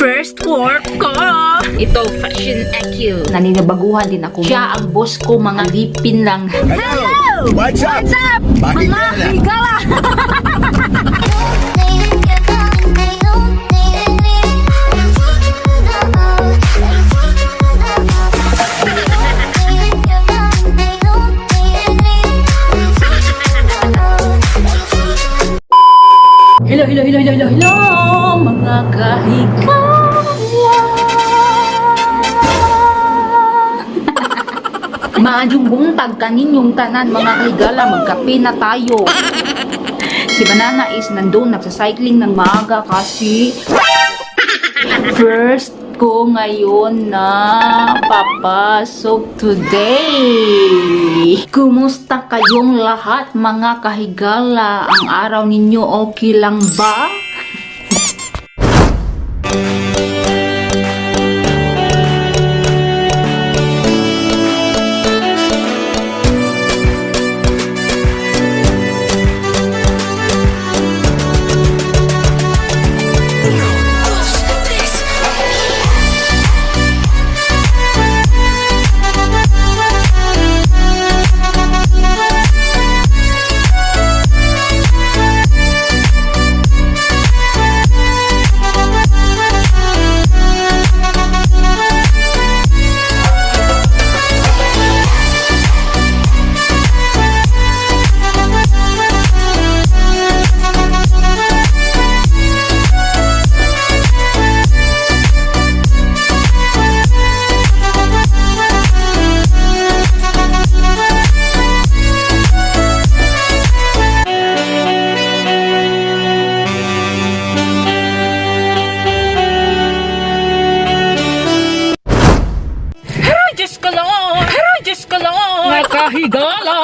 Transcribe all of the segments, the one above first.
First work ko. Ito, Fashion EQ. Naninibaguhan din ako. Siya ang boss ko, mga lipin lang. Hello! What's up? What's up? Bakit Mga ka na? higala! Hello, mga kahigala. Maadyung buntag kaninyong tanan, mga kahigala, magkape na tayo. Si Banana is nandun, nagsacycling ng maaga kasi first ko ngayon na papasok today. Kumusta kayong lahat, mga kahigala? Ang araw ninyo okay lang ba? Diyos ko lang! Mga kahigala!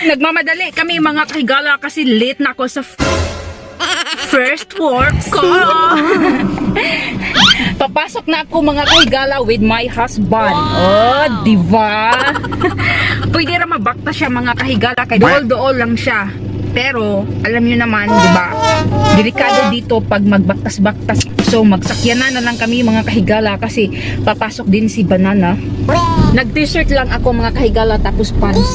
Nagmamadali kami, mga kahigala, kasi late na ako sa first work ko. Papasok na ako, mga kahigala, with my husband. Oh, diba? Pwede ra mabakta siya, mga kahigala, kay dool-dool lang siya. Pero, alam nyo naman, diba? Delikado dito pag magbaktas-baktas. So, magsakyanan na lang kami, mga kahigala, kasi papasok din si Banana. Nag-t-shirt lang ako, mga kahigala, tapos pants.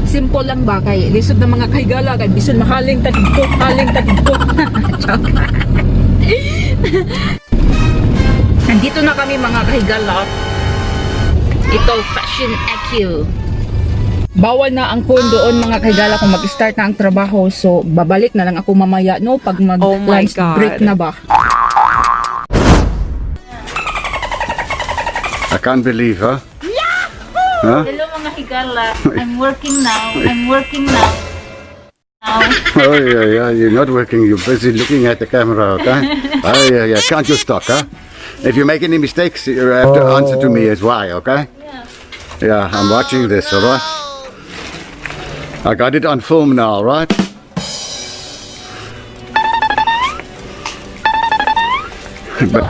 Simple lang ba? Kay lisod na mga kahigala, kay bisan mahaling tatid ko, haling tatid ko. Nandito na kami, mga kahigala. Ito, Fashion EQ. Bawal na ang phone doon, mga kahigala, kung mag-start na ang trabaho. So, babalik na lang ako mamaya, no? Pag mag-lunch break na ba. I can't believe, huh? Huh? Hello, mga higala. I'm working now. I'm working now. Oh, yeah, you're not working. You're busy looking at the camera, okay? Oh, yeah. Can't you stop, huh? If you make any mistakes, you have to answer to me as why, okay? Yeah, I'm watching this, alright? I got it on film now, right? But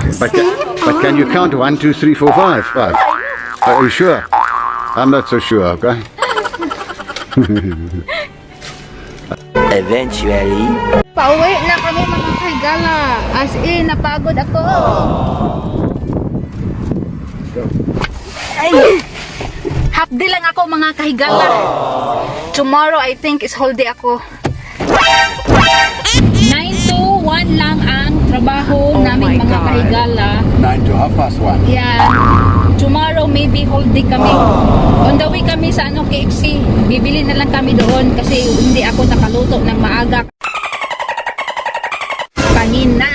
can you count 1, 2, 3, 4, 5? 5? Are you sure? I'm not so sure, okay? Eventually. Pauwi na kami, mga kahigala. As in, napagod ako. Ay, half day lang ako, mga kahigala. Tomorrow, I think, is holiday ako. 9 to 1 lang ang trabaho namin, mga kahigala. 9 to 1:30. Yeah. Tomorrow, maybe holiday kami. On the way kami sa KFC. Bibili na lang kami doon kasi hindi ako nakaluto ng maaga. Kanina.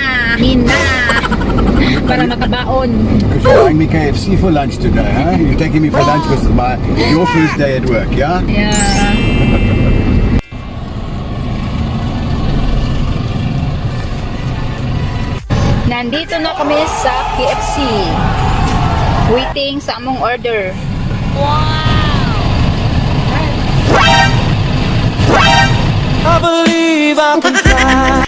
Para makabaon. Because you're buying me KFC for lunch today, huh? You're taking me for lunch because your first day at work, yeah? Yeah. Nandito na kami sa KFC. Waiting sa among order. I believe I can fly.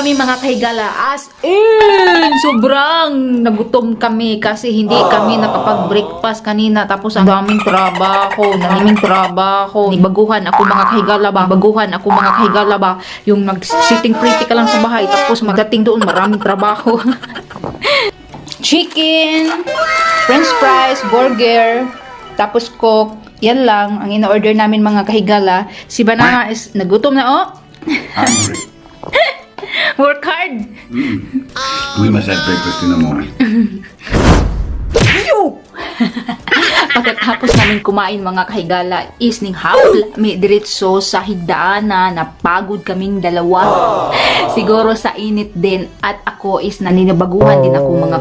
kami kami mga kahigala. As in, sobrang nagutom kami kasi hindi kami nakapag-breakfast kanina. Tapos ang daming trabaho, Baguhan ako mga kahigala ba. Yung nag-sitting pretty ka lang sa bahay. Tapos magating doon, maraming trabaho. Chicken, french fries, burger, tapos coke. Yan lang ang in-order namin mga kahigala. Si Banana is nagutom na, oh. Hungry. Work hard. We must have breakfast in the morning. Pagkatapos namin kumain mga kahigala is ning hapon may diretso sa higdaanan, napagod kaming dalawa. Siguro sa init din at ako is naninabaguhan din ako mga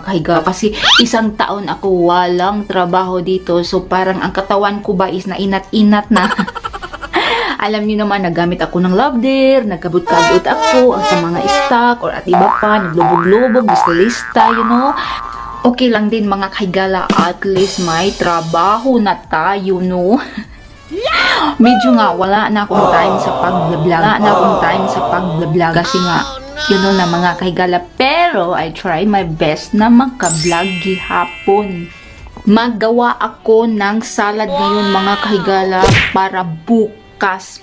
kahigala. Kasi isang taon ako walang trabaho dito. So parang ang katawan ko ba is nainat-inat na. Alam niyo naman, nagamit ako ng labder, nagkabot-kabot ako sa mga stock or at iba pa, naglubog-lubog, lista, you know. Okay lang din mga kahigala, at least may trabaho na tayo, no? Medyo nga, wala na akong time sa pag-vlog. Kasi nga, you know na mga kahigala. Pero, I try my best na magka-vlog gihapon. Maggawa ako ng salad ngayon mga kahigala para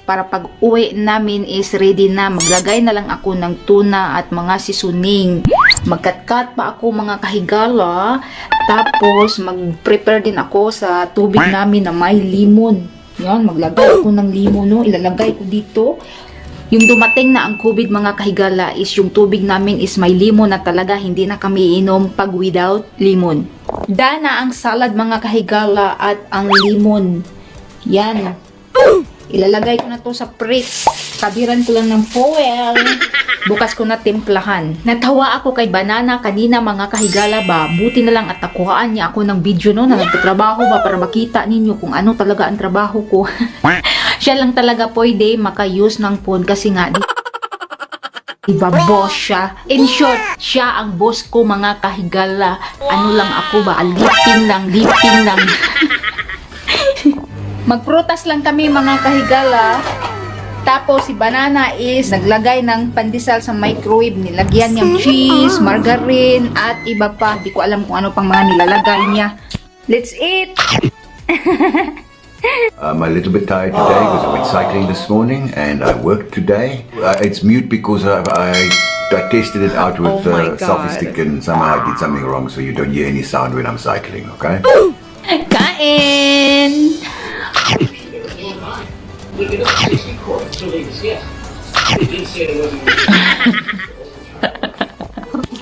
para pag uwi namin is ready na. Maglagay na lang ako ng tuna at mga seasoning. Magkat-cut pa ako mga kahigala. Tapos mag-prepare din ako sa tubig namin na may limon. Yan, maglagay ako ng limon, no? Ilalagay ko dito. Yung dumating na ang COVID mga kahigala is yung tubig namin is may limon na talaga. Hindi na kami inom pag without limon. Dana ang salad mga kahigala at ang limon. Yan. Ilalagay ko na to sa fridge. Tabiran ko lang ng foil. Bukas ko na timplahan. Natawa ako kay Banana kanina mga kahigala ba. Buti na lang at nakuhaan niya ako ng video no na nagtatrabaho ba para makita ninyo kung ano talaga ang trabaho ko. Siya lang talaga pwede maka-use ng phone kasi nga diba boss siya. In short, siya ang boss ko mga kahigala. Ano lang ako ba? Alipin lang. Magprutas lang kami mga kahigala. Tapos si Banana is naglagay ng pandesal sa microwave. Nilagyan niyang cheese, margarine, at iba pa. Di ko alam kung ano pang mga nilalagay niya. Let's eat! I'm a little bit tired today because I went cycling this morning and I worked today. It's mute because I tested it out with Oh my God. selfie stick and somehow I did something wrong so you don't hear any sound when I'm cycling, okay? Kain!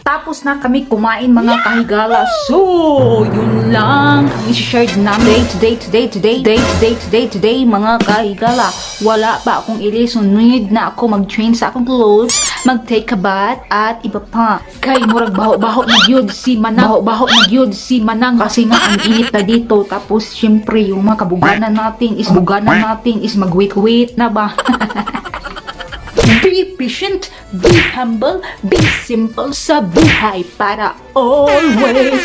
Tapos na kami kumain mga kahigala. So, yun lang ang i-share namin today mga kahigala. Wala pa akong ilison. Need na ako mag-train sa akong clothes, mag-take a bath, at iba pa. Kay murag baho-baho na gyud si Manang kasi nga ang init na dito. Tapos syempre yung mga kabuganan natin is mag-wait na ba. Be patient, be humble, be simple sa buhay para always.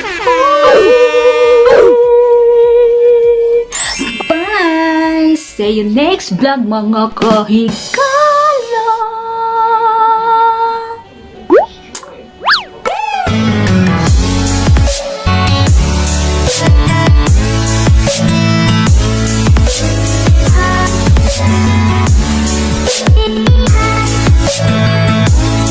Bye! See you next vlog mga kahiga!